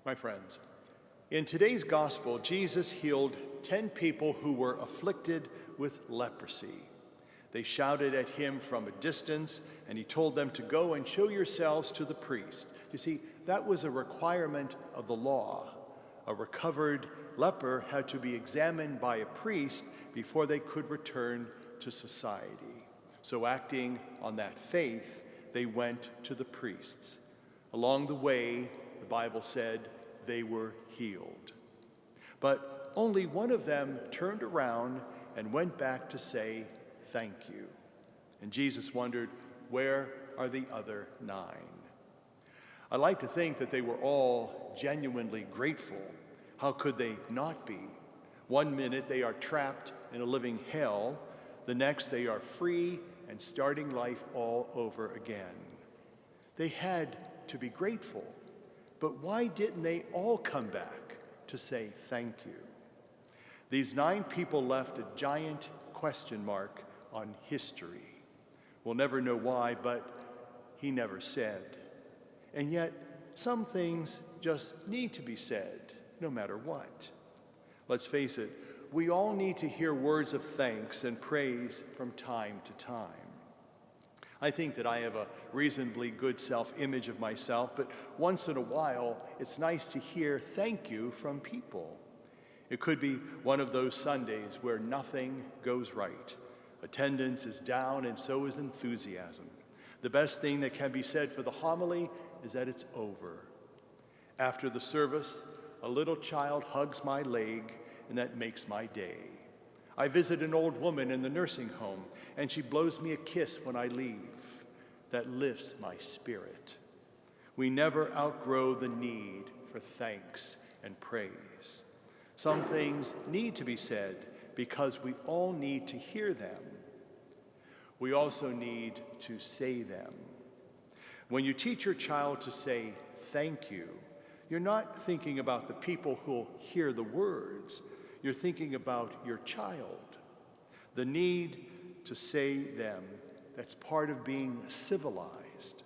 My friends, in today's gospel, Jesus healed 10 people who were afflicted with leprosy. They shouted at him from a distance, and he told them to go and show yourselves to the priest. You see, that was a requirement of the law. A recovered leper had to be examined by a priest before they could return to society. So acting on that faith, they went to the priests. Along the way, the Bible said, they were healed. But only one of them turned around and went back to say, thank you. And Jesus wondered, where are the other 9? I like to think that they were all genuinely grateful. How could they not be? One minute they are trapped in a living hell, the next they are free and starting life all over again. They had to be grateful. But why didn't they all come back to say thank you? These 9 people left a giant question mark on history. We'll never know why, but he never said. And yet, some things just need to be said, no matter what. Let's face it, we all need to hear words of thanks and praise from time to time. I think that I have a reasonably good self-image of myself, but once in a while, it's nice to hear thank you from people. It could be one of those Sundays where nothing goes right. Attendance is down and so is enthusiasm. The best thing that can be said for the homily is that it's over. After the service, a little child hugs my leg, and that makes my day. I visit an old woman in the nursing home, and she blows me a kiss when I leave. That lifts my spirit. We never outgrow the need for thanks and praise. Some things need to be said because we all need to hear them. We also need to say them. When you teach your child to say thank you, you're not thinking about the people who'll hear the words. You're thinking about your child. The need to say them, that's part of being civilized.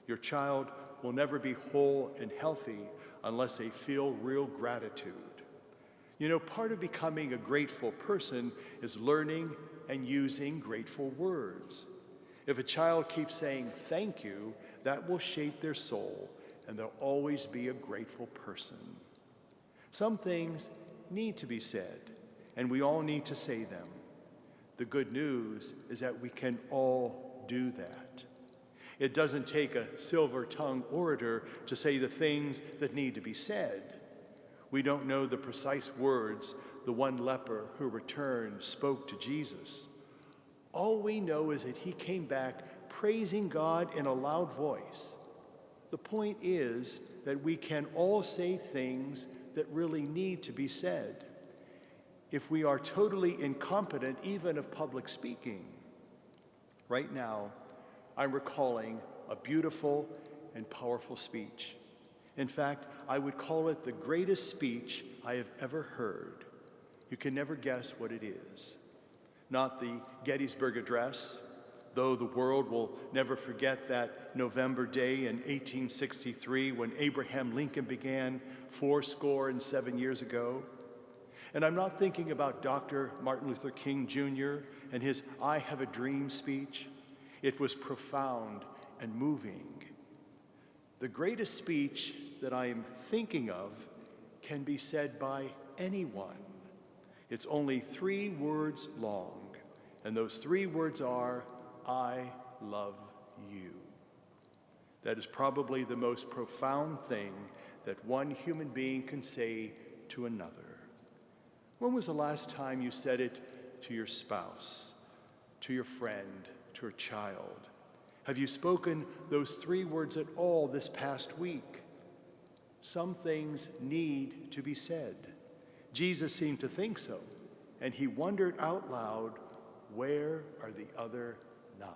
Your child will never be whole and healthy unless they feel real gratitude. You know, part of becoming a grateful person is learning and using grateful words. If a child keeps saying thank you, that will shape their soul, and they'll always be a grateful person. Some things need to be said, and we all need to say them. The good news is that we can all do that. It doesn't take a silver-tongued orator to say the things that need to be said. We don't know the precise words the one leper who returned spoke to Jesus. All we know is that he came back praising God in a loud voice. The point is that we can all say things that really need to be said. If we are totally incompetent even of public speaking, right now I'm recalling a beautiful and powerful speech. In fact, I would call it the greatest speech I have ever heard. You can never guess what it is. Not the Gettysburg Address, though the world will never forget that November day in 1863 when Abraham Lincoln began 77 years ago. And I'm not thinking about Dr. Martin Luther King Jr. and his I Have a Dream speech. It was profound and moving. The greatest speech that I am thinking of can be said by anyone. It's only 3 words long, and those 3 words are, I love you. That is probably the most profound thing that one human being can say to another. When was the last time you said it to your spouse, to your friend, to a child? Have you spoken those 3 words at all this past week? Some things need to be said. Jesus seemed to think so, and he wondered out loud, where are the other 9?